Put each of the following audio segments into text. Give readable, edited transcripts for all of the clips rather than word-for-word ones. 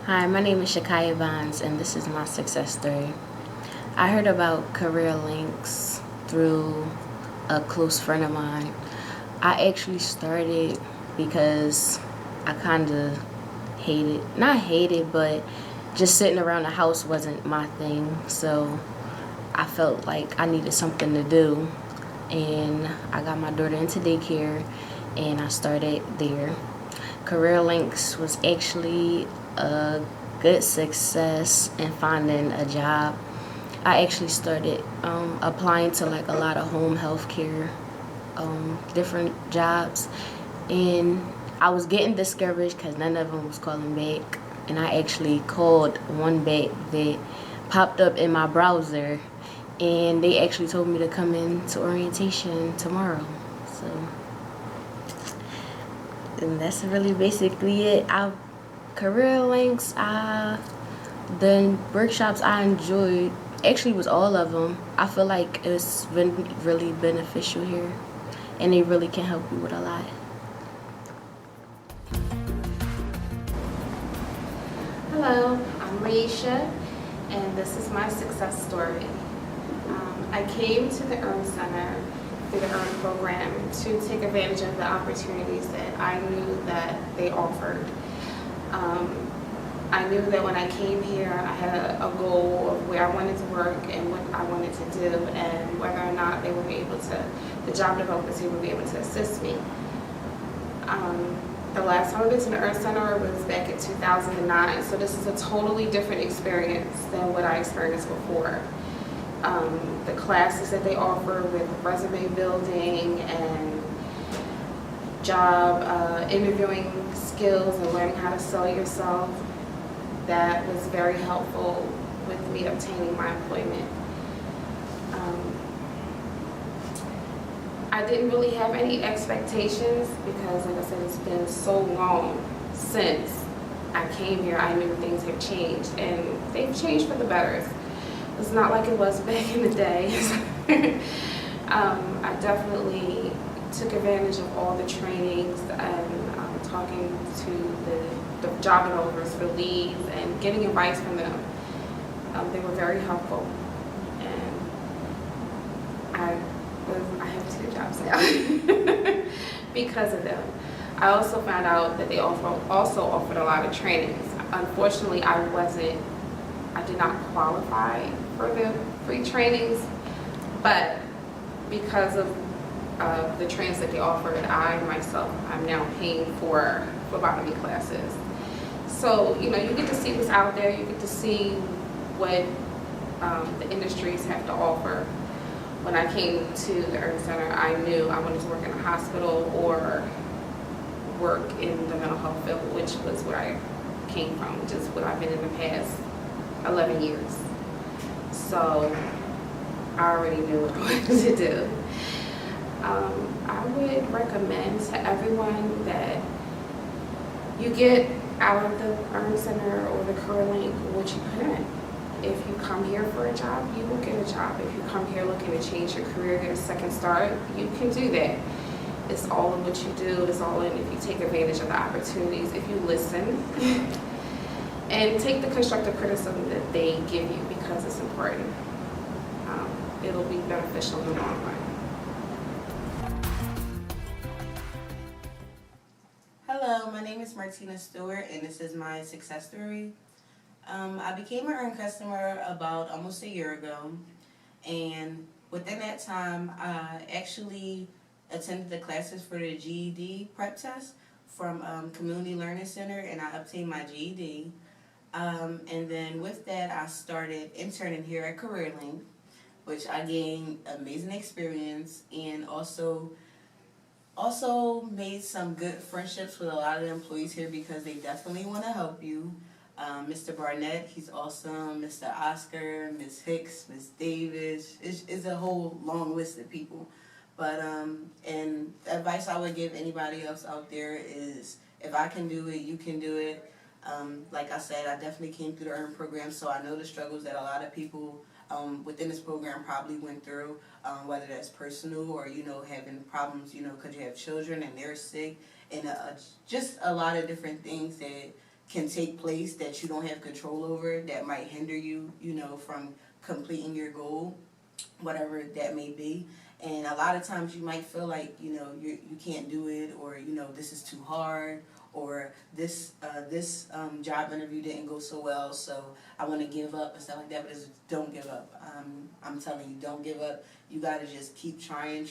Hi, my name is SHAKIYAH and this is my success story. I heard about career links through a close friend of mine. I actually started because I kind of not hated, but just sitting around the house wasn't my thing. So I felt like I needed something to do. And I got my daughter into daycare and I started there. Career Links was actually a good success in finding a job. I actually started applying to like a lot of home health care, different jobs, and I was getting discouraged because none of them was calling back. And I actually called one back that popped up in my browser, and they actually told me to come in to orientation tomorrow. So, and that's really basically it. Career links, the workshops I enjoyed actually was all of them. I feel like it's been really beneficial here, and they really can help you with a lot. Hello, I'm LASHEA, and this is my success story. I came to the EARN Center through the EARN program to take advantage of the opportunities that I knew that they offered. I knew that when I came here, I had a goal of where I wanted to work and what I wanted to do, and whether or not they would be able to, the job developers here would be able to assist me. The last time I went to the EARN Center was back in 2009, so this is a totally different experience than what I experienced before. The classes that they offer with resume building and job interviewing skills and learning how to sell yourself, that was very helpful with me obtaining my employment. I didn't really have any expectations because, like I said, it's been so long since I came here. I knew things have changed, and they've changed for the better. It's not like it was back in the day. I definitely took advantage of all the trainings and talking to the job developers for leads and getting advice from them. They were very helpful, and I have 2 jobs now because of them. I also found out that they also offered a lot of trainings. Unfortunately, I did not qualify for the free trainings, but because of the trainings that they offered, I'm now paying for phlebotomy classes. So, you get to see what's out there. You get to see what the industries have to offer. When I came to the EARN Center, I knew I wanted to work in a hospital or work in the mental health field, which was where I came from, which is what I've been in the past 11 years. So I already knew what I wanted to do. I would recommend to everyone that you get out of the EARN Center or the CareerLink what you put in. If you come here for a job, you will get a job. If you come here looking to change your career, get a second start, you can do that. It's all in what you do. It's all in if you take advantage of the opportunities, if you listen, and take the constructive criticism that they give you because it's important. It'll be beneficial in the long run. Hello, my name is Martina Stewart, and this is my success story. I became an EARN customer about almost a year ago, and within that time, I actually attended the classes for the GED prep test from Community Learning Center, and I obtained my GED. And then with that, I started interning here at CareerLink, which I gained amazing experience and also made some good friendships with a lot of the employees here because they definitely want to help you. Mr. Barnett, he's awesome. Mr. Oscar, Ms. Hicks, Ms. Davis. It's a whole long list of people. But and the advice I would give anybody else out there is if I can do it, you can do it. Like I said, I definitely came through the EARN program, so I know the struggles that a lot of people within this program probably went through, whether that's personal or, having problems, because you have children and they're sick, and just a lot of different things that can take place that you don't have control over, that might hinder you, you know, from completing your goal, whatever that may be. And a lot of times you might feel like, you know, you can't do it, or, you know, this is too hard, or this job interview didn't go so well, so I want to give up and stuff like that. But it's, don't give up. I'm telling you, don't give up. You got to just keep trying,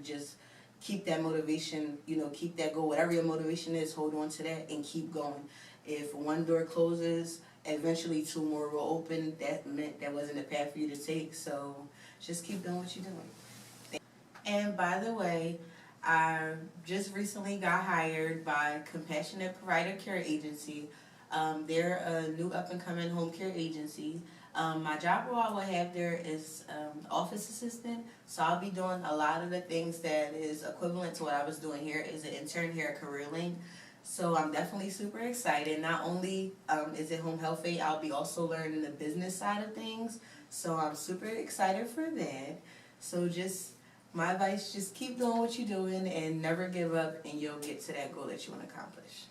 just keep that motivation, you know, keep that goal. Whatever your motivation is, hold on to that and keep going. If one door closes, eventually 2 more will open. That meant that wasn't the path for you to take, so just keep doing what you're doing. And by the way, I just recently got hired by Compassionate Provider Care Agency. They're a new up-and-coming home care agency. My job role I will have there is office assistant, so I'll be doing a lot of the things that is equivalent to what I was doing here as an intern here at CareerLink. So I'm definitely super excited. Not only is it home health aid, I'll be also learning the business side of things. So I'm super excited for that. So just my advice, just keep doing what you're doing and never give up, and you'll get to that goal that you want to accomplish.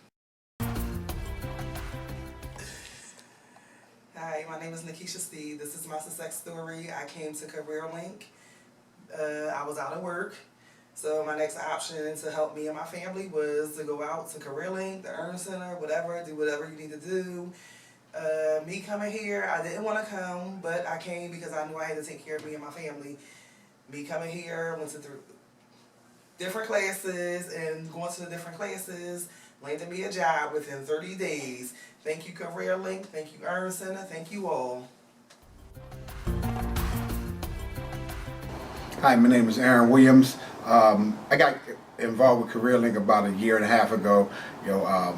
Hi, my name is Nikisha Steve. This is my success story. I came to CareerLink. I was out of work, so my next option to help me and my family was to go out to CareerLink, the Earn Center, whatever, do whatever you need to do. Me coming here, I didn't want to come, but I came because I knew I had to take care of me and my family. Me coming here, went to different classes, and going to the different classes landed me a job within 30 days. Thank you, CareerLink. Thank you, Earn Center. Thank you all. Hi, my name is Aaron Williams. I got involved with CareerLink about 1.5 years ago. You know,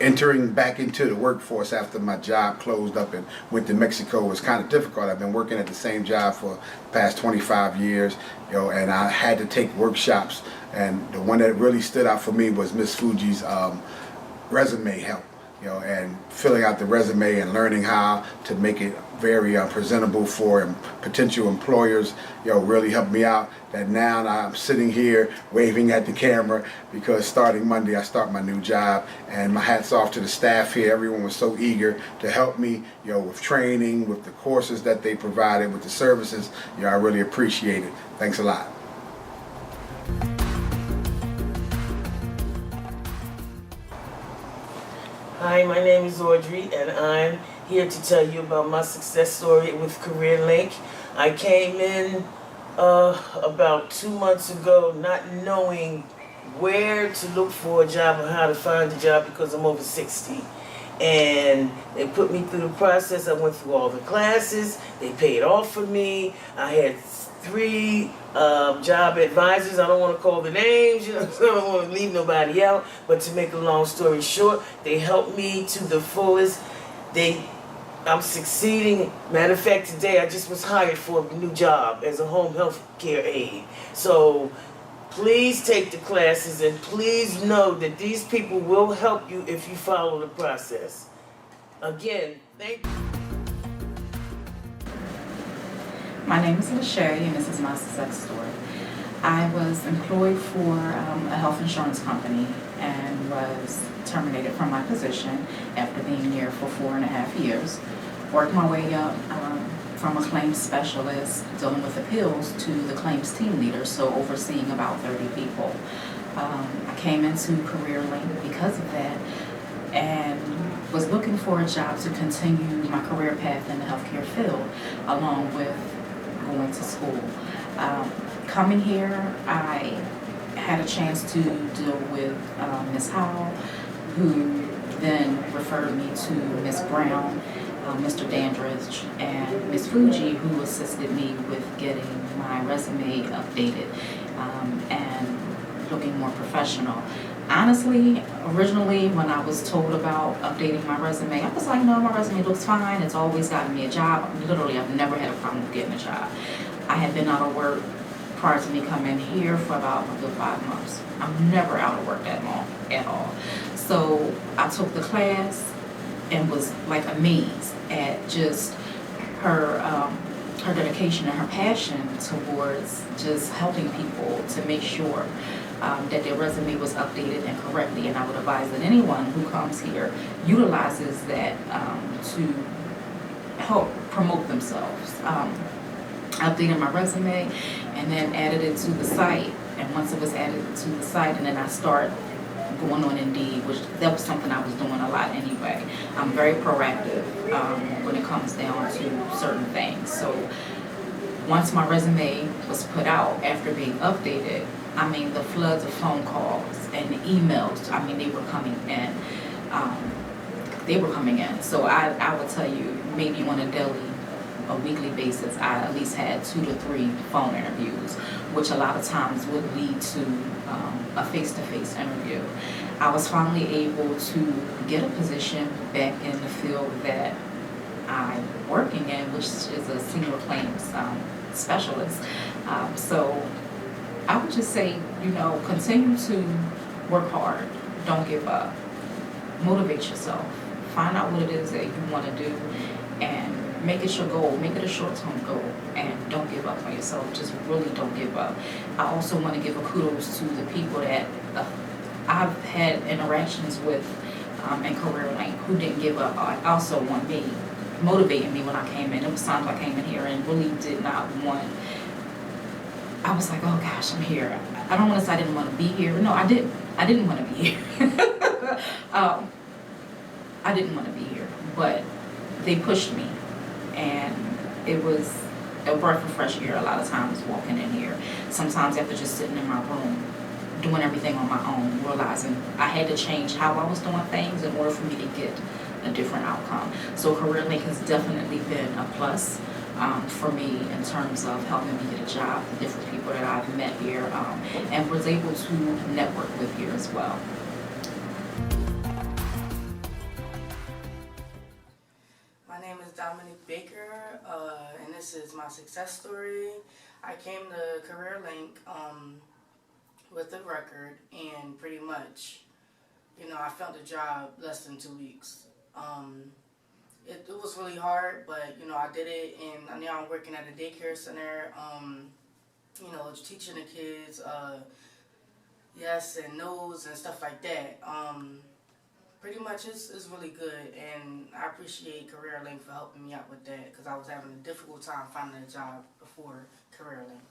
entering back into the workforce after my job closed up and went to Mexico was kind of difficult. I've been working at the same job for the past 25 years, you know, and I had to take workshops, and the one that really stood out for me was Miss Fuji's resume help, you know, and filling out the resume and learning how to make it very presentable for potential employers, you know, really helped me out. That now I'm sitting here waving at the camera because starting Monday I start my new job, and my hat's off to the staff here. Everyone was so eager to help me, you know, with training, with the courses that they provided, with the services. You know, I really appreciate it. Thanks a lot. Hi, my name is Audrey, and I'm here to tell you about my success story with CareerLink. I came in about 2 months ago not knowing where to look for a job or how to find a job because I'm over 60. And they put me through the process. I went through all the classes. They paid off for me. I had 3 job advisors. I don't want to call the names, you know, so I don't want to leave nobody out. But to make a long story short, they helped me to the fullest. I'm succeeding. Matter of fact, today I just was hired for a new job as a home health care aide. So please take the classes, and please know that these people will help you if you follow the process. Again, thank you. My name is LASHEA, and this is my success story. I was employed for a health insurance company and was terminated from my position after being here for 4.5 years. Worked my way up from a claims specialist dealing with appeals to the claims team leader, so overseeing about 30 people. I came into CareerLink because of that and was looking for a job to continue my career path in the healthcare field along with going to school. Coming here, I had a chance to deal with Ms. Howell, who then referred me to Ms. Brown, Mr. Dandridge, and Ms. Fuji, who assisted me with getting my resume updated and looking more professional. Honestly, originally when I was told about updating my resume, I was like, no, my resume looks fine. It's always gotten me a job. Literally, I've never had a problem with getting a job. I had been out of work prior to me coming here for about a good 5 months. I'm never out of work that long at all. So I took the class and was like amazed at just her dedication and her passion towards just helping people to make sure that their resume was updated and correctly, and I would advise that anyone who comes here utilizes that to help promote themselves. Updated my resume and then added it to the site, and once it was added to the site, and then I start going on Indeed, which that was something I was doing a lot anyway. I'm very proactive when it comes down to certain things. So once my resume was put out after being updated, I mean, the floods of phone calls and emails, I mean, they were coming in. So I would tell you, maybe on a weekly basis, I at least had 2 to 3 phone interviews, which a lot of times would lead to a face-to-face interview. I was finally able to get a position back in the field that I'm working in, which is a senior claims specialist. So I would just say, you know, continue to work hard. Don't give up. Motivate yourself. Find out what it is that you want to do and make it your goal. Make it a short-term goal, and don't give up on yourself. Just really don't give up. I also want to give a kudos to the people that I've had interactions with in CareerLink who didn't give up. Also want me, motivating me when I came in. There was times I came in here and really did not want. I was like, oh gosh, I'm here. I don't want to say I didn't want to be here. No, I didn't. I didn't want to be here. I didn't want to be here, but they pushed me, and it was a breath of fresh air a lot of times walking in here. Sometimes after just sitting in my room, doing everything on my own, realizing I had to change how I was doing things in order for me to get a different outcome. So CareerLink has definitely been a plus for me in terms of helping me get a job, the different people that I've met here, and was able to network with here as well. My name is Dominique Baker, and this is my success story. I came to CareerLink with a record, and pretty much, you know, I found a job less than 2 weeks. It was really hard, but, you know, I did it, and now I'm working at a daycare center, you know, teaching the kids yes and no's and stuff like that. Pretty much it's really good, and I appreciate CareerLink for helping me out with that, because I was having a difficult time finding a job before CareerLink.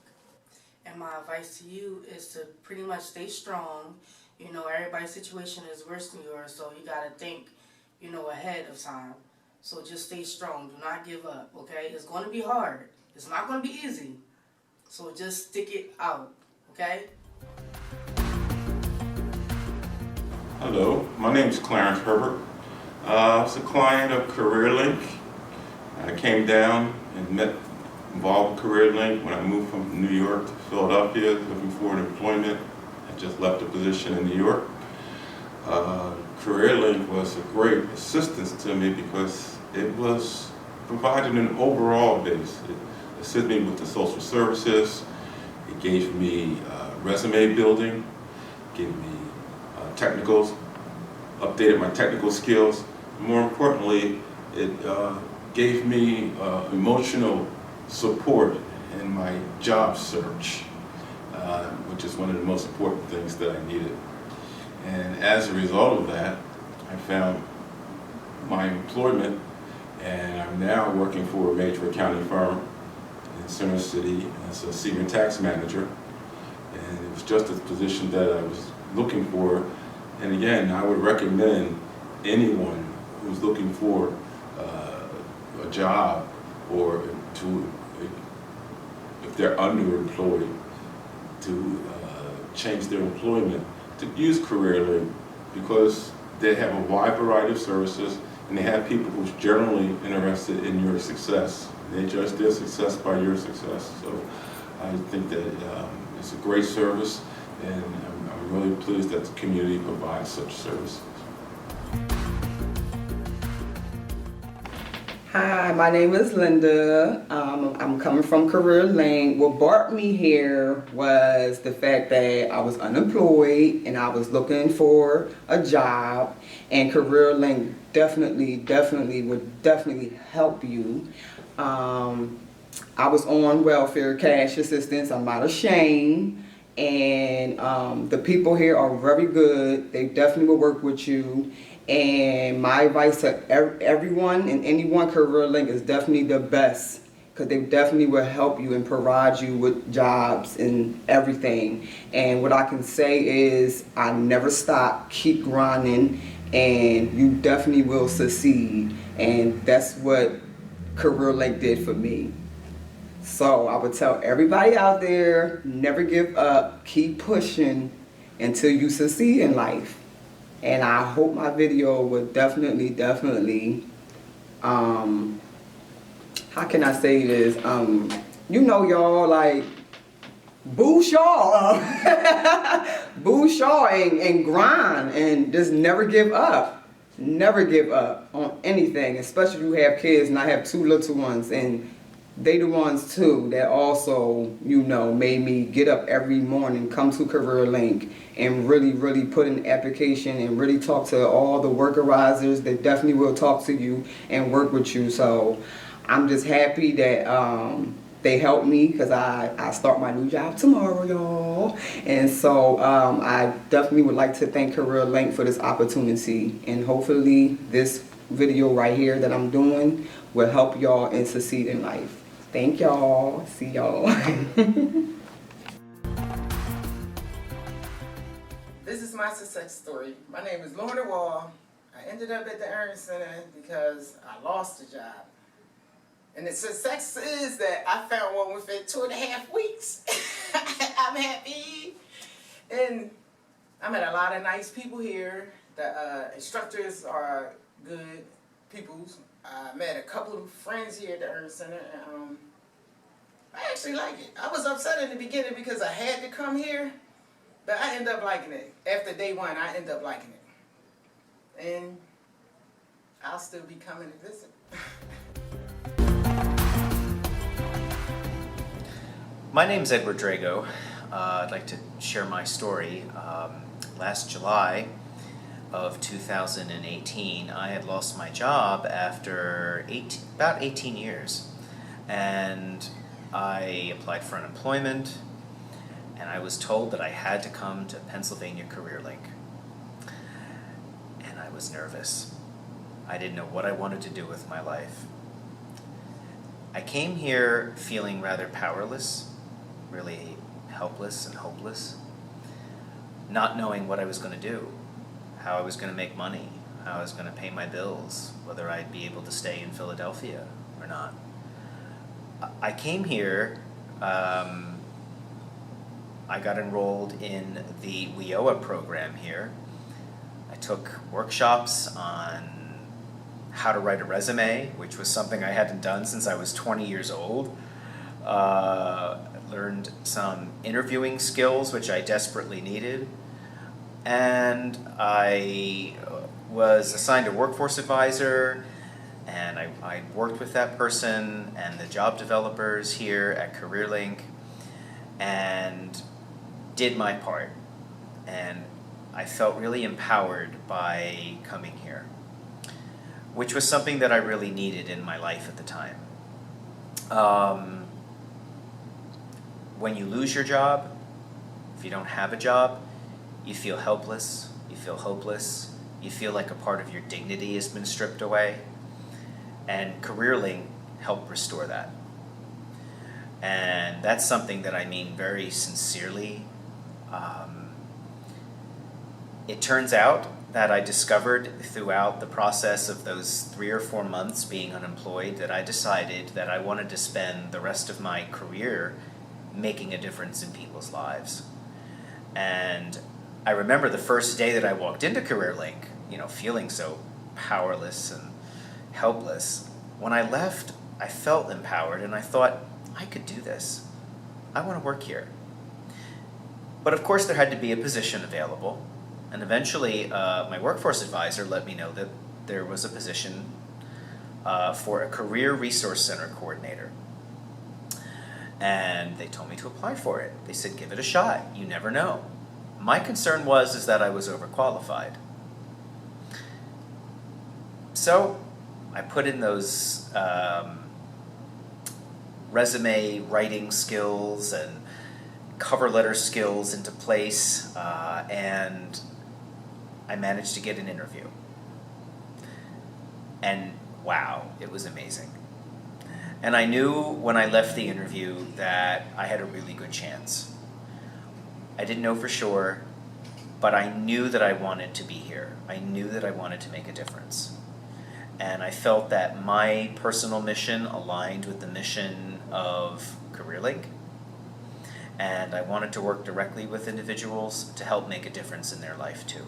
And my advice to you is to pretty much stay strong. You know, everybody's situation is worse than yours, so you got to think, you know, ahead of time. So just stay strong. Do not give up, okay? It's going to be hard. It's not going to be easy. So just stick it out, okay? Hello, my name is Clarence Herbert. I was a client of CareerLink. I came down and involved with CareerLink when I moved from New York to Philadelphia looking for employment. I just left a position in New York. CareerLink was a great assistance to me because it was providing an overall base. It assisted me with the social services. It gave me resume building, gave me technicals, updated my technical skills. More importantly, it gave me emotional support in my job search, which is one of the most important things that I needed. And as a result of that, I found my employment, and I'm now working for a major accounting firm in Center City as a senior tax manager. And it was just a position that I was looking for. And again, I would recommend anyone who's looking for a job, or if they're underemployed, to change their employment, to use CareerLink, because they have a wide variety of services, and they have people who's generally interested in your success. They judge their success by your success. So I think that it's a great service, and I'm really pleased that the community provides such services. Hi, my name is Linda. I'm coming from CareerLink. What brought me here was the fact that I was unemployed and I was looking for a job, and CareerLink definitely would help you. I was on welfare, cash assistance. I'm not ashamed, and the people here are very good. They definitely will work with you. And my advice to everyone and anyone, CareerLink is definitely the best, because they definitely will help you and provide you with jobs and everything. And what I can say is, I never stop, keep grinding, and you definitely will succeed. And that's what CareerLink did for me. So I would tell everybody out there, never give up, keep pushing until you succeed in life. And I hope my video would definitely, how can I say this? You know, y'all, like, boost y'all, boost y'all and grind, and just never give up. Never give up on anything, especially if you have kids, and I have 2 little ones, and they the ones too that also, you know, made me get up every morning, come to CareerLink, and really put in application and really talk to all the workerizers that definitely will talk to you and work with you. So I'm just happy that they helped me, because I start my new job tomorrow, y'all. And so I definitely would like to thank CareerLink for this opportunity, and hopefully this video right here that I'm doing will help y'all and succeed in life. Thank y'all. See y'all. This is my success story. My name is Lorna. I ended up at the Earn Center because I lost a job. And the success is that I found one within 2.5 weeks. I'm happy. And I met a lot of nice people here. The instructors are good people. I met a couple of friends here at the Earn Center, and I actually like it. I was upset in the beginning because I had to come here, but I ended up liking it. After day 1, I ended up liking it. And I'll still be coming to visit. My name's Edward DRAGO. I'd like to share my story. Last July of 2018, I had lost my job after about 18 years. And I applied for unemployment, and I was told that I had to come to Pennsylvania CareerLink. And I was nervous. I didn't know what I wanted to do with my life. I came here feeling rather powerless, really helpless and hopeless, not knowing what I was going to do, how I was going to make money, how I was going to pay my bills, whether I'd be able to stay in Philadelphia or not. I came here, I got enrolled in the WIOA program here. I took workshops on how to write a resume, which was something I hadn't done since I was 20 years old. Learned some interviewing skills, which I desperately needed. And I was assigned a workforce advisor, and I worked with that person and the job developers here at CareerLink and did my part. And I felt really empowered by coming here, which was something that I really needed in my life at the time. When you lose your job, if you don't have a job, you feel helpless, you feel hopeless, you feel like a part of your dignity has been stripped away. And CareerLink helped restore that. And that's something that I mean very sincerely. It turns out that I discovered throughout the process of those 3 or 4 months being unemployed that I decided that I wanted to spend the rest of my career making a difference in people's lives. And I remember the first day that I walked into CareerLink, you know, feeling so powerless and helpless. When I left, I felt empowered, and I thought, I could do this. I want to work here. But of course there had to be a position available, and eventually my workforce advisor let me know that there was a position for a career resource center coordinator. And they told me to apply for it. They said, give it a shot, you never know. My concern was that I was overqualified. So I put in those resume writing skills and cover letter skills into place, and I managed to get an interview. And wow, it was amazing. And I knew when I left the interview that I had a really good chance. I didn't know for sure, but I knew that I wanted to be here. I knew that I wanted to make a difference. And I felt that my personal mission aligned with the mission of CareerLink. And I wanted to work directly with individuals to help make a difference in their life too.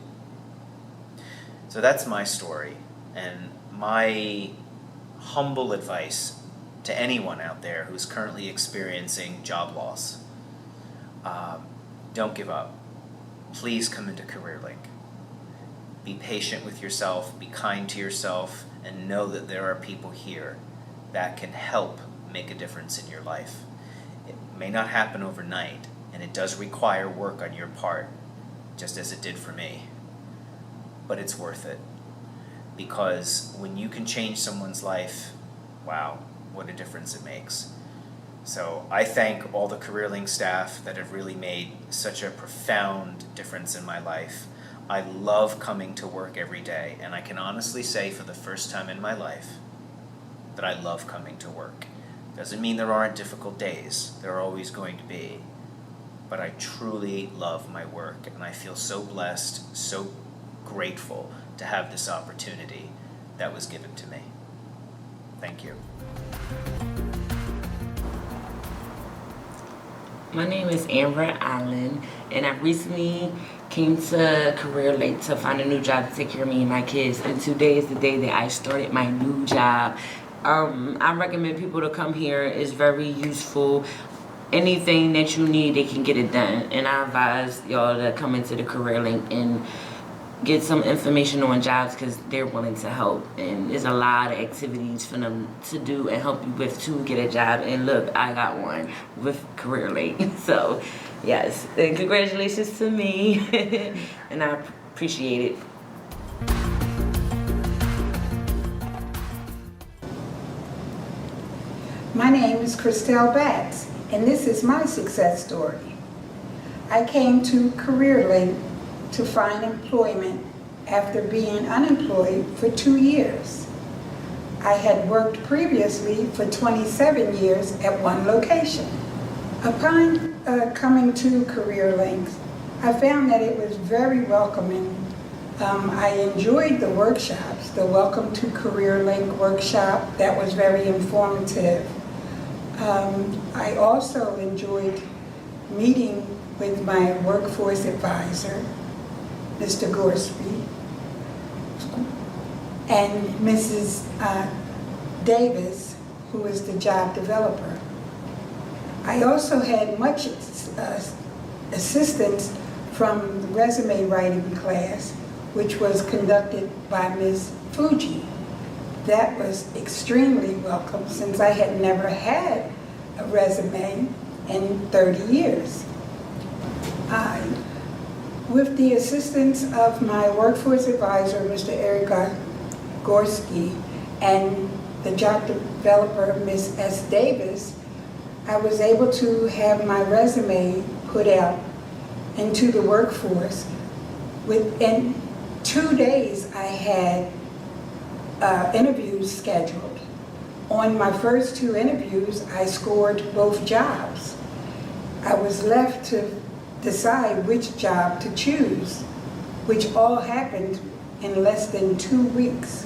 So that's my story, and my humble advice to anyone out there who's currently experiencing job loss. Don't give up. Please come into CareerLink. Be patient with yourself, be kind to yourself, and know that there are people here that can help make a difference in your life. It may not happen overnight, and it does require work on your part, just as it did for me. But it's worth it, because when you can change someone's life, wow, what a difference it makes. So I thank all the CareerLink staff that have really made such a profound difference in my life. I love coming to work every day, and I can honestly say for the first time in my life that I love coming to work. Doesn't mean there aren't difficult days, there are always going to be, but I truly love my work, and I feel so blessed, so grateful to have this opportunity that was given to me. Thank you. My name is Amber Allen, and I recently came to CareerLink to find a new job to take care of me and my kids, and today is the day that I started my new job. I recommend people to come here. It's very useful. Anything that you need, they can get it done, and I advise y'all to come into the CareerLink and get some information on jobs, because they're willing to help, and there's a lot of activities for them to do and help you with to get a job. And look, I got one with CareerLink. So yes, and congratulations to me. And I appreciate it. My name is CHRISTELL, and this is my success story. I came to CareerLink to find employment after being unemployed for 2 years. I had worked previously for 27 years at one location. Upon coming to CareerLink, I found that it was very welcoming. I enjoyed the workshops, the Welcome to CareerLink workshop, that was very informative. I also enjoyed meeting with my workforce advisor, Mr. Gorsby, and Mrs. Davis, who is the job developer. I also had much assistance from the resume writing class, which was conducted by Ms. Fuji. That was extremely welcome, since I had never had a resume in 30 years. With the assistance of my workforce advisor, Mr. Eric Gorski, and the job developer, Ms. S. Davis, I was able to have my resume put out into the workforce. Within 2 days, I had interviews scheduled. On my first 2 interviews, I scored both jobs. I was left to decide which job to choose, which all happened in less than 2 weeks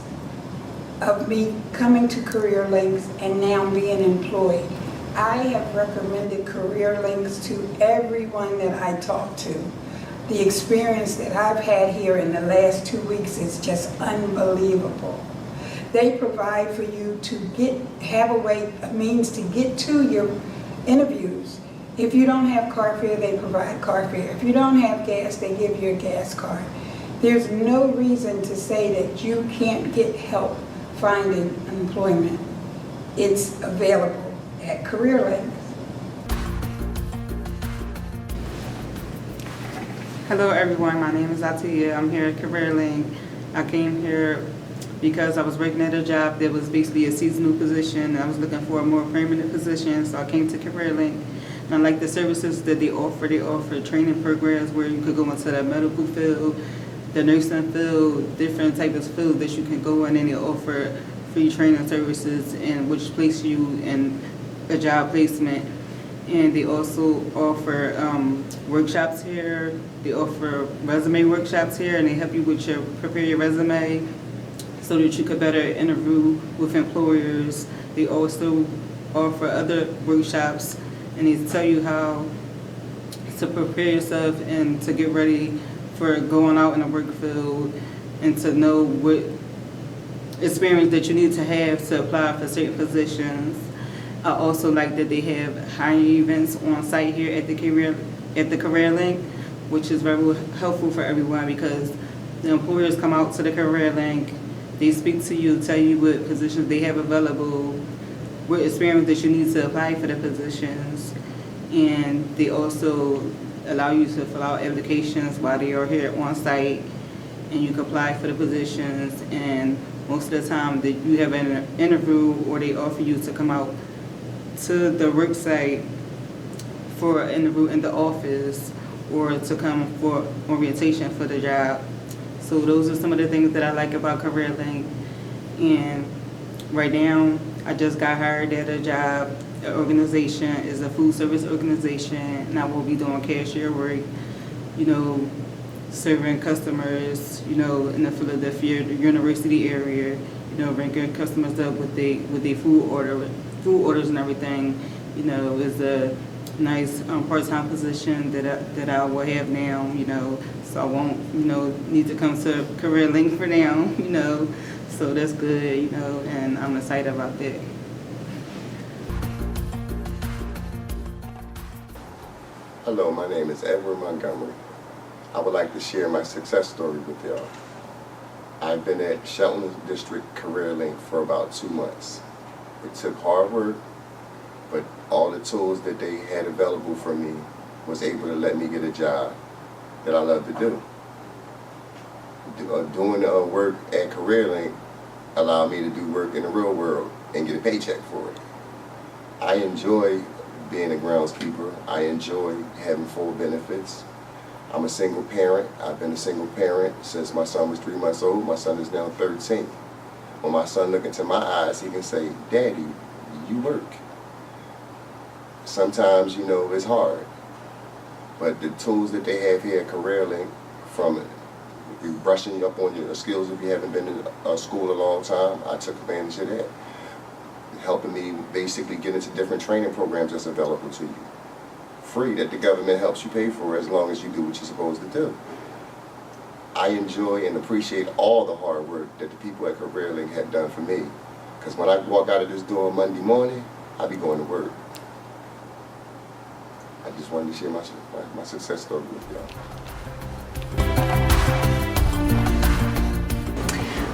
of me coming to CareerLink and now being employed. I have recommended CareerLink to everyone that I talk to. The experience that I've had here in the last 2 weeks is just unbelievable. They provide for you to have a means to get to your interviews. If you don't have car fare, they provide car fare. If you don't have gas, they give you a gas card. There's no reason to say that you can't get help finding employment. It's available at CareerLink. Hello everyone, my name is ALTHEA. I'm here at CareerLink. I came here because I was working at a job that was basically a seasonal position. I was looking for a more permanent position, so I came to CareerLink. And I like the services that they offer. They offer training programs where you could go into the medical field, the nursing field, different types of fields that you can go in, and they offer free training services and which place you in a job placement. And they also offer workshops here. They offer resume workshops here, and they help you with prepare your resume so that you could better interview with employers. They also offer other workshops, and they tell you how to prepare yourself and to get ready for going out in the work field and to know what experience that you need to have to apply for certain positions. I also like that they have hiring events on site here at the CareerLink, which is very helpful for everyone because the employers come out to the CareerLink, they speak to you, tell you what positions they have available, what experience that you need to apply for the positions, and they also allow you to fill out applications while they are here on site, and you can apply for the positions. And most of the time that you have an interview or they offer you to come out to the work site for an interview in the office or to come for orientation for the job. So those are some of the things that I like about CareerLink. And right now, I just got hired at a job. The organization is a food service organization, and I will be doing cashier work, you know, serving customers, you know, in the Philadelphia University area, you know, ringing customers up with their food orders and everything. You know, is a nice part-time position that I will have now, you know, so I won't, you know, need to come to CareerLink for now, you know, so that's good, you know, and I'm excited about that. Hello, my name is Edward Montgomery. I would like to share my success story with y'all. I've been at Shelton District CareerLink for about 2 months. It took hard work, but all the tools that they had available for me was able to let me get a job that I love to do. Doing work at CareerLink allowed me to do work in the real world and get a paycheck for it. I enjoy being a groundskeeper. I enjoy having full benefits. I'm a single parent. I've been a single parent since my son was 3 months old. My son is now 13. When my son looks into my eyes, he can say, "Daddy, you work." Sometimes, you know, it's hard. But the tools that they have here at CareerLink, from brushing you up on your skills if you haven't been in school a long time, I took advantage of that. Helping me basically get into different training programs that's available to you. Free, that the government helps you pay for as long as you do what you're supposed to do. I enjoy and appreciate all the hard work that the people at CareerLink have done for me. Because when I walk out of this door Monday morning, I'll be going to work. I just wanted to share my success story with y'all.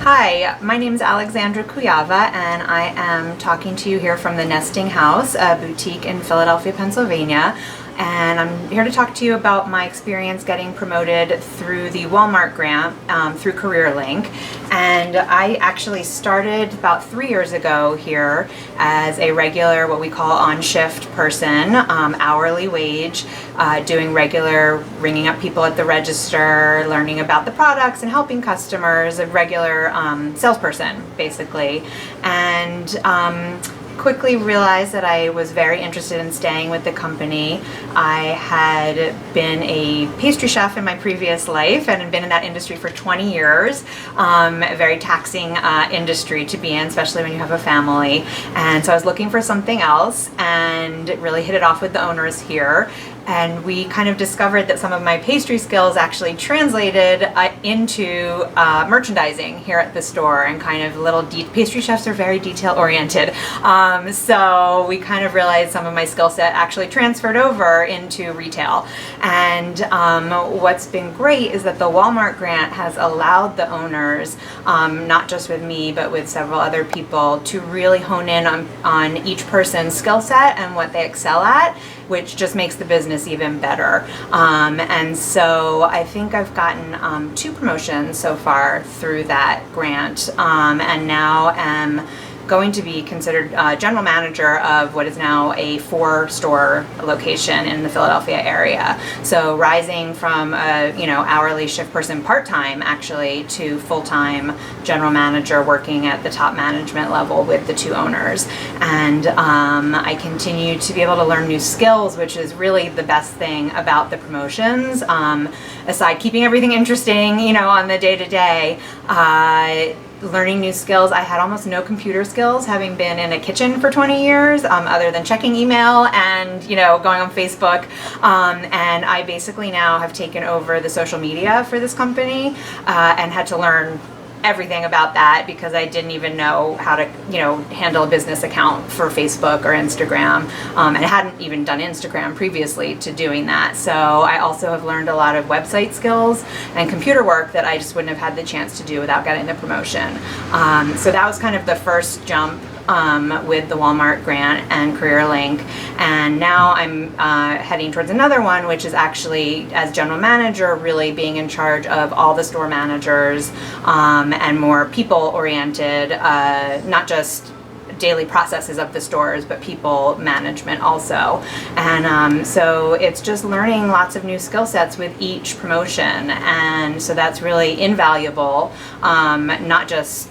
Hi, my name is Alexandra KUJAWA, and I am talking to you here from the Nesting House, a boutique in Philadelphia, Pennsylvania. And I'm here to talk to you about my experience getting promoted through the Walmart grant through CareerLink. And I actually started about 3 years ago here as a regular, what we call on-shift person, hourly wage, doing regular ringing up people at the register, learning about the products and helping customers, a regular salesperson, basically. And quickly realized that I was very interested in staying with the company. I had been a pastry chef in my previous life and had been in that industry for 20 years. A very taxing industry to be in, especially when you have a family. And so I was looking for something else and really hit it off with the owners here. And we kind of discovered that some of my pastry skills actually translated into merchandising here at the store, and kind of pastry chefs are very detail oriented. So we kind of realized some of my skill set actually transferred over into retail. And what's been great is that the Walmart grant has allowed the owners, not just with me, but with several other people, to really hone in on each person's skill set and what they excel at, which just makes the business even better. And so I think I've gotten 2 promotions so far through that grant, and now am going to be considered general manager of what is now a 4-store location in the Philadelphia area. So rising from a hourly shift person part-time actually to full-time general manager working at the top management level with the 2 owners. And I continue to be able to learn new skills, which is really the best thing about the promotions. Aside keeping everything interesting, on the day-to-day, learning new skills. I had almost no computer skills, having been in a kitchen for 20 years, other than checking email and going on Facebook. And I basically now have taken over the social media for this company and had to learn everything about that because I didn't even know how to handle a business account for Facebook or Instagram, and I hadn't even done Instagram previously to doing that. So I also have learned a lot of website skills and computer work that I just wouldn't have had the chance to do without getting the promotion. So that was kind of the first jump with the Walmart grant and CareerLink, and now I'm heading towards another one, which is actually as general manager, really being in charge of all the store managers and more people-oriented, not just daily processes of the stores, but people management also. And so it's just learning lots of new skill sets with each promotion, and so that's really invaluable, not just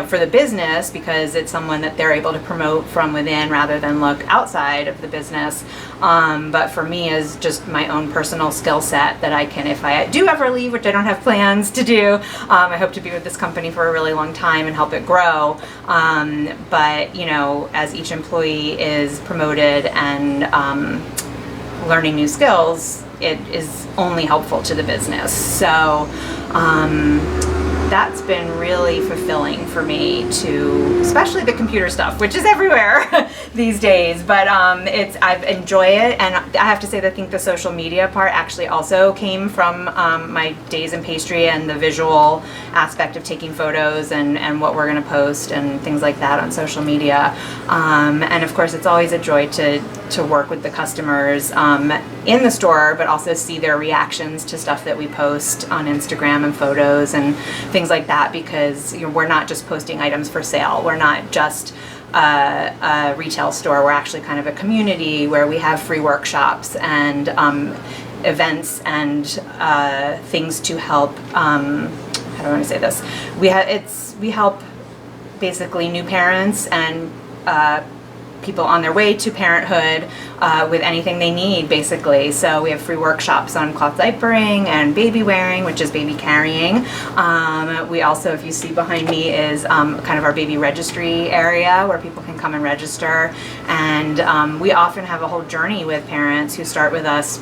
for the business, because it's someone that they're able to promote from within rather than look outside of the business, but for me is just my own personal skill set that I can, if I do ever leave, which I don't have plans to do, I hope to be with this company for a really long time and help it grow, but as each employee is promoted and learning new skills, it is only helpful to the business. So that's been really fulfilling for me to, especially the computer stuff, which is everywhere these days, but I enjoy it. And I have to say that I think the social media part actually also came from my days in pastry and the visual aspect of taking photos and what we're going to post and things like that on social media. And of course, it's always a joy to work with the customers in the store, but also see their reactions to stuff that we post on Instagram and photos and things like that, because we're not just posting items for sale. We're not just a retail store. We're actually kind of a community where we have free workshops and events and things to help, how do I want to say this? We help basically new parents and people on their way to parenthood with anything they need, basically. So we have free workshops on cloth diapering and baby wearing, which is baby carrying. We also, if you see behind me, is kind of our baby registry area where people can come and register. And we often have a whole journey with parents who start with us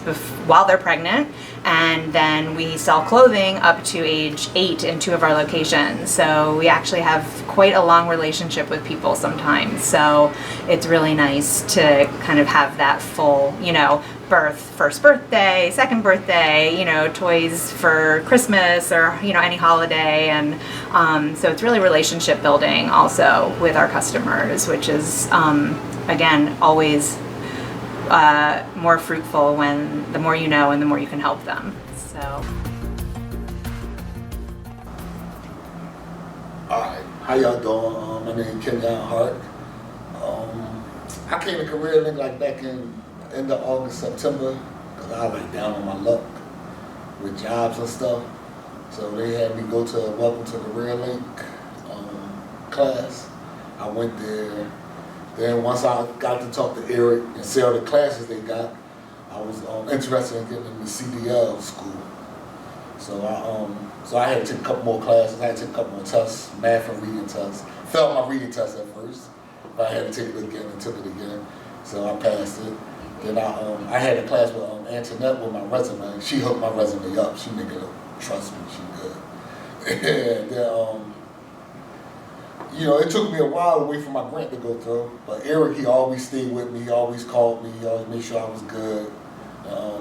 while they're pregnant, and then we sell clothing up to age 8 in 2 of our locations. So we actually have quite a long relationship with people sometimes. So it's really nice to kind of have that full, birth, first birthday, second birthday, toys for Christmas or, any holiday. And so it's really relationship building also with our customers, which is, again, always more fruitful when the more you know and the more you can help them. So. Alright, how y'all doing? My name is Kenyon Hart. I came to CareerLink like back in end of August, September, because I was down on my luck with jobs and stuff. So they had me go to a Welcome to CareerLink class. I went there. Then once I got to talk to Eric and see all the classes they got, I was interested in getting into CDL school. So I had to take a couple more classes. I had to take a couple more tests, math and reading tests. Failed my reading test at first, but I had to take it again and took it again. So I passed it. Then I had a class with Antoinette with my resume. She hooked my resume up. She nigga, trust me, she good. And then it took me a while to wait for my grant to go through, but Eric, he always stayed with me, he always called me, he always made sure I was good,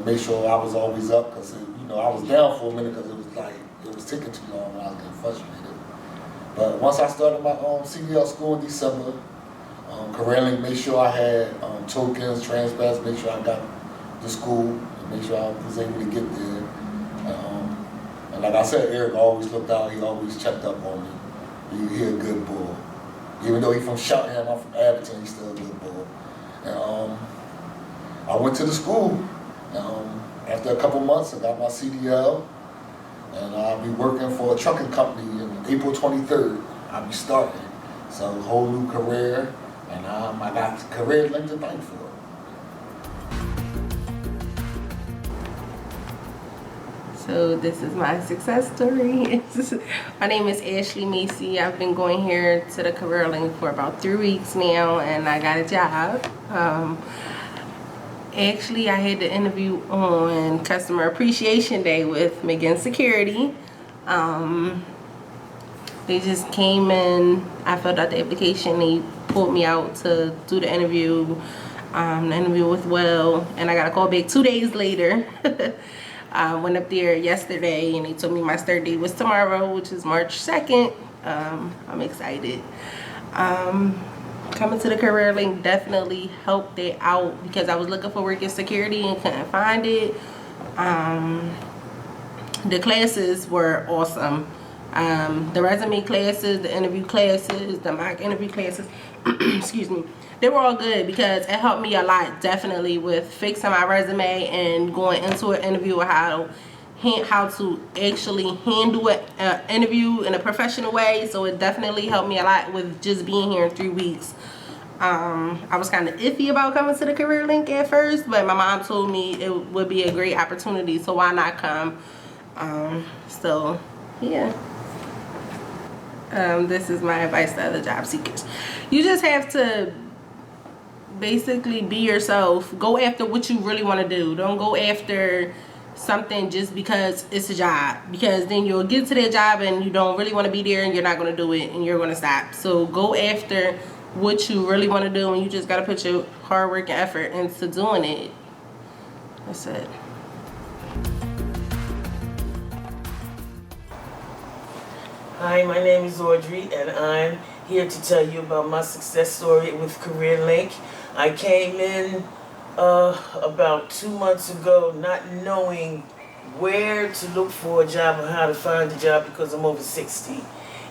made sure I was always up, because I was down for a minute because it was taking too long and I was getting frustrated. But once I started my CDL school in December, CareerLink made sure I had tokens, transpass, made sure I got to school, and made sure I was able to get there. And like I said, Eric always looked out, he always checked up on me. He a good boy. Even though he's from Cheltenham, I'm from Abington, he's still a good boy. And I went to the school. After a couple months, I got my CDL, and I'll be working for a trucking company in April 23rd. I'll be starting. So a whole new career, and I got CareerLink to thank for. So this is my success story. My name is Ashley Macy. I've been going here to the CareerLink for about 3 weeks now, and I got a job. Actually, I had the interview on Customer Appreciation Day with MEGHAN Security. They just came in, I filled out the application, they pulled me out to do the interview. The interview went well, and I got a call back 2 days later. I went up there yesterday, and they told me my start date was tomorrow, which is March 2nd. I'm excited. Coming to the CareerLink definitely helped it out because I was looking for work in security and couldn't find it. The classes were awesome. The resume classes, the interview classes, the mock interview classes, excuse me, they were all good because it helped me a lot definitely with fixing my resume and going into an interview with how to actually handle an interview in a professional way. So it definitely helped me a lot with just being here in 3 weeks. I was kind of iffy about coming to the CareerLink at first, but my mom told me it would be a great opportunity, so why not come? So yeah. This is my advice to other job seekers. You just have to basically be yourself. Go after what you really want to do. Don't go after something just because it's a job, because then you'll get to that job and you don't really want to be there and you're not going to do it and you're going to stop. So go after what you really want to do, and you just got to put your hard work and effort into doing it. That's it. Hi, my name is Audrey, and I'm here to tell you about my success story with CareerLink. I came in about 2 months ago not knowing where to look for a job or how to find a job because I'm over 60.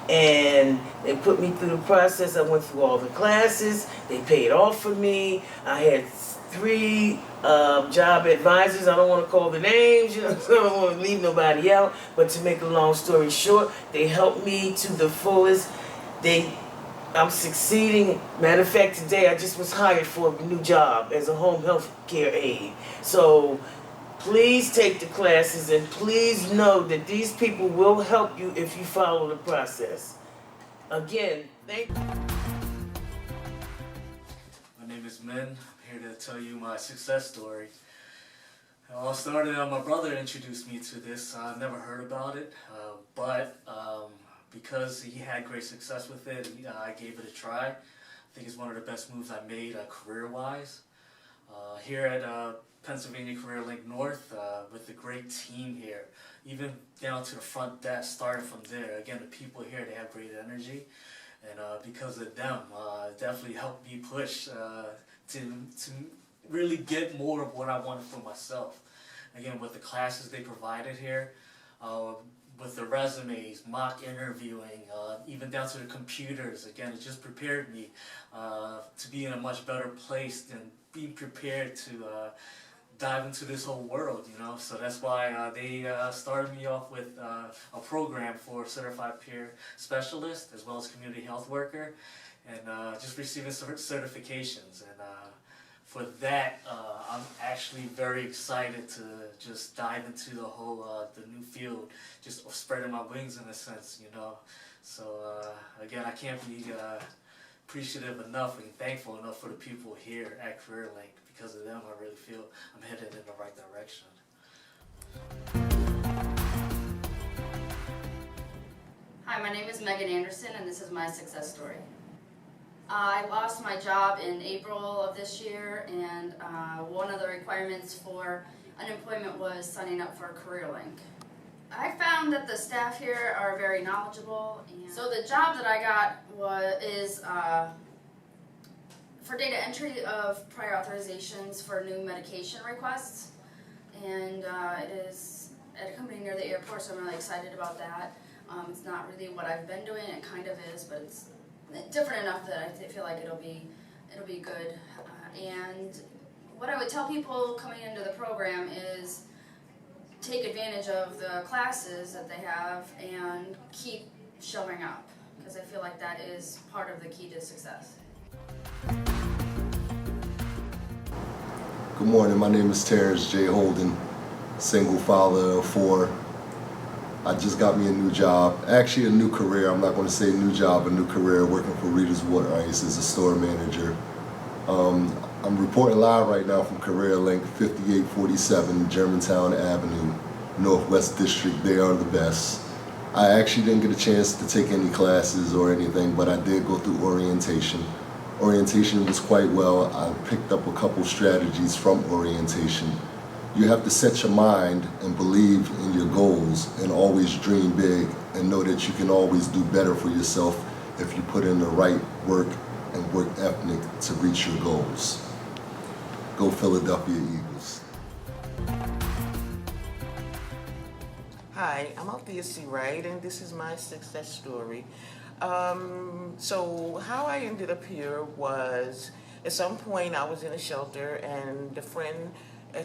And they put me through the process. I went through all the classes. They paid off for me. I had 3 job advisors. I don't want to call the names, you know, so I don't want to leave nobody out. But to make a long story short, they helped me to the fullest. I'm succeeding. Matter of fact, today I just was hired for a new job as a home health care aide. So please take the classes, and please know that these people will help you if you follow the process. Again, thank you. My name is Min. I'm here to tell you my success story. It all started, my brother introduced me to this. I've never heard about it, but because he had great success with it, I gave it a try. I think it's one of the best moves I made career-wise. Here at Pennsylvania CareerLink North, with a great team here, even down to the front desk, starting from there. Again, the people here, they have great energy, and because of them, it definitely helped me push to really get more of what I wanted for myself. Again, with the classes they provided here, with the resumes, mock interviewing, even down to the computers, again, it just prepared me to be in a much better place and be prepared to dive into this whole world, you know. So that's why they started me off with a program for certified peer specialist as well as community health worker, and just receiving certifications. And for that, I'm actually very excited to just dive into the whole the new field, just spreading my wings in a sense, you know. So again, I can't be appreciative enough and thankful enough for the people here at CareerLink. Because of them, I really feel I'm headed in the right direction. Hi, my name is Megan Anderson, and this is my success story. I lost my job in April of this year, and one of the requirements for unemployment was signing up for CareerLink. I found that the staff here are very knowledgeable, and so the job that I got is for data entry of prior authorizations for new medication requests, and it is at a company near the airport, so I'm really excited about that. It's not really what I've been doing, it kind of is, but it's different enough that I feel like it'll be good. And what I would tell people coming into the program is take advantage of the classes that they have and keep showing up, because I feel like that is part of the key to success. Good morning, my name is Terrence J. Holden, single father of 4. I just got me a new job, actually a new career. I'm not going to say new job, a new career, working for Rita's Water Ice as a store manager. I'm reporting live right now from CareerLink 5847 Germantown Avenue, Northwest District. They are the best. I actually didn't get a chance to take any classes or anything, but I did go through orientation. Orientation was quite well. I picked up a couple strategies from orientation. You have to set your mind and believe in your goals and always dream big and know that you can always do better for yourself if you put in the right work and work ethic to reach your goals. Go Philadelphia Eagles. Hi, I'm ALTHEA SEAWRIGHT, and this is my success story. So how I ended up here was, at some point I was in a shelter, and a friend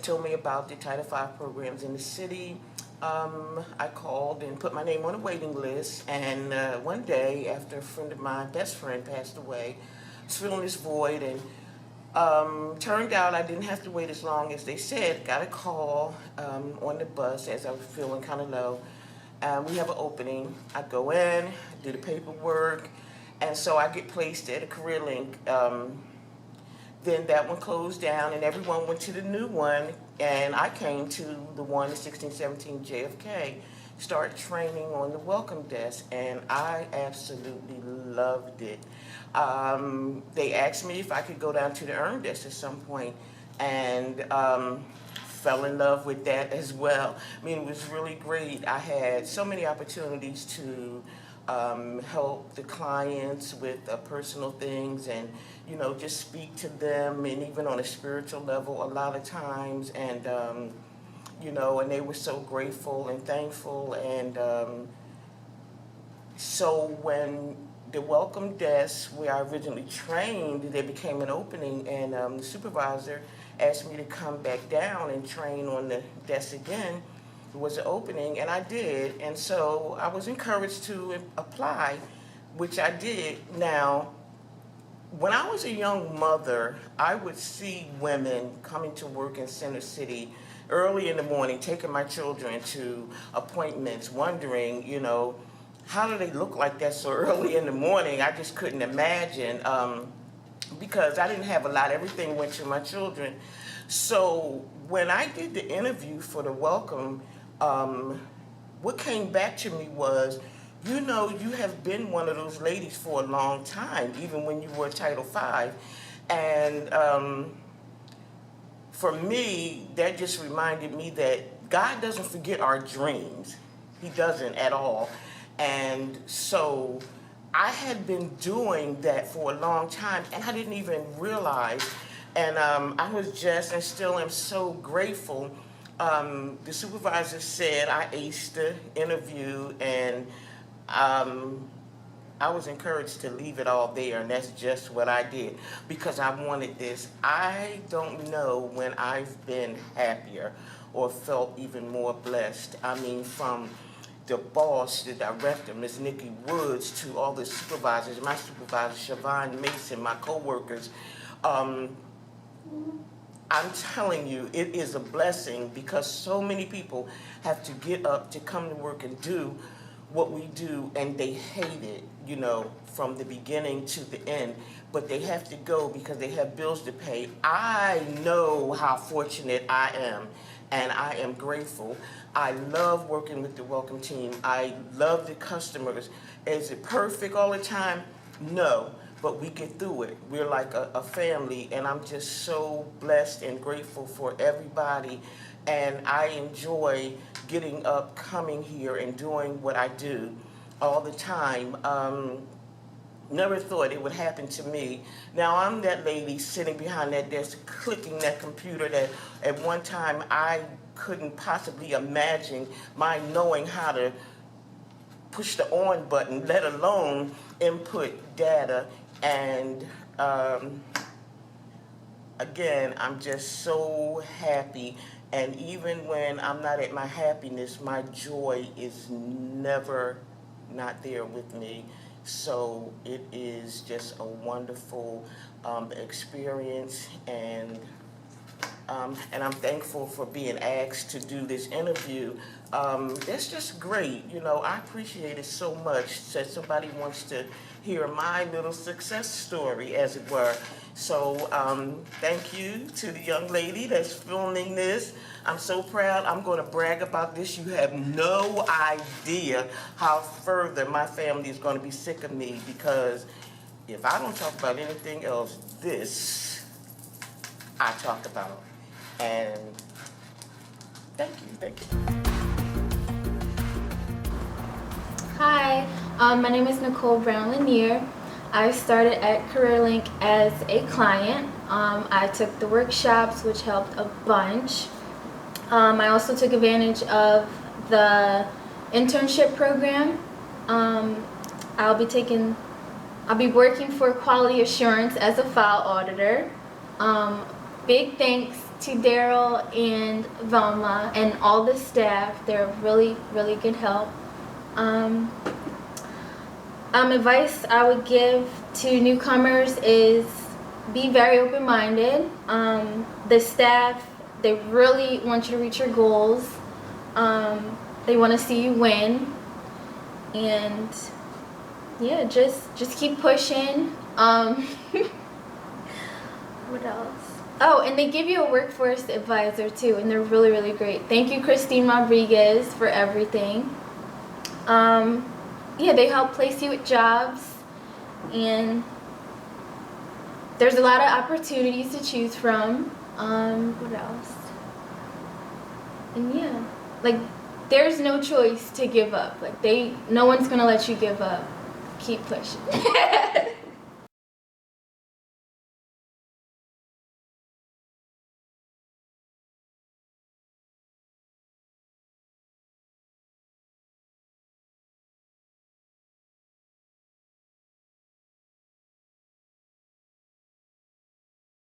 told me about the Title V programs in the city. I called and put my name on a waiting list, and one day after a friend of mine, best friend, passed away, I was feeling this void, and turned out I didn't have to wait as long as they said. Got a call on the bus as I was feeling kind of low. We have an opening. I go in, do the paperwork, and so I get placed at a CareerLink. Then that one closed down, and everyone went to the new one, and I came to the one at 1617 JFK, started training on the welcome desk, and I absolutely loved it. They asked me if I could go down to the earn desk at some point, and fell in love with that as well. I mean, it was really great. I had so many opportunities to help the clients with personal things, and just speak to them, and even on a spiritual level a lot of times, and and they were so grateful and thankful. And so when the welcome desk where I originally trained, there became an opening, and the supervisor asked me to come back down and train on the desk again. It was an opening, and I did, and so I was encouraged to apply, which I did. Now, when I was a young mother, I would see women coming to work in Center City early in the morning, taking my children to appointments, wondering, how do they look like that so early in the morning? I just couldn't imagine, because I didn't have a lot. Everything went to my children. So when I did the interview for the welcome, what came back to me was, you have been one of those ladies for a long time, even when you were Title V. And for me, that just reminded me that God doesn't forget our dreams. He doesn't at all. And so I had been doing that for a long time, and I didn't even realize. And I was just, and still am so grateful. The supervisor said I aced the interview, and I was encouraged to leave it all there, and that's just what I did, because I wanted this. I don't know when I've been happier or felt even more blessed. I mean, from the boss, the director, Ms. Nikki Woods, to all the supervisors, my supervisor, Siobhan Mason, my co-workers. I'm telling you, it is a blessing, because so many people have to get up to come to work and do what we do, and they hate it, from the beginning to the end, but they have to go because they have bills to pay. I know how fortunate I am, and I am grateful. I love working with the welcome team. I love the customers. Is it perfect all the time? No. But we get through it. We're like a family, and I'm just so blessed and grateful for everybody. And I enjoy getting up, coming here, and doing what I do all the time. Never thought it would happen to me. Now, I'm that lady sitting behind that desk, clicking that computer that at one time I couldn't possibly imagine my knowing how to push the on button, let alone input data. And again, I'm just so happy. And even when I'm not at my happiness, my joy is never not there with me. So it is just a wonderful experience, and I'm thankful for being asked to do this interview. It's just great, you know. I appreciate it so much that somebody wants to hear my little success story, as it were. So thank you to the young lady that's filming this. I'm so proud. I'm going to brag about this. You have no idea how further my family is going to be sick of me, because if I don't talk about anything else, this I talk about. And thank you. Hi, my name is Nicole BROWN-LANIER. I started at CareerLink as a client. I took the workshops, which helped a bunch. I also took advantage of the internship program. I'll be working for quality assurance as a file auditor. Big thanks to Daryl and Velma and all the staff. They're really, really good help. Advice I would give to newcomers is be very open-minded. The staff, they really want you to reach your goals. They want to see you win. And yeah, just keep pushing. What else? Oh, and they give you a workforce advisor too, and they're really, really great. Thank you, Christine Rodriguez, for everything. Yeah, they help place you at jobs, and there's a lot of opportunities to choose from. What else? And yeah, like, there's no choice to give up. Like, no one's gonna let you give up. Keep pushing.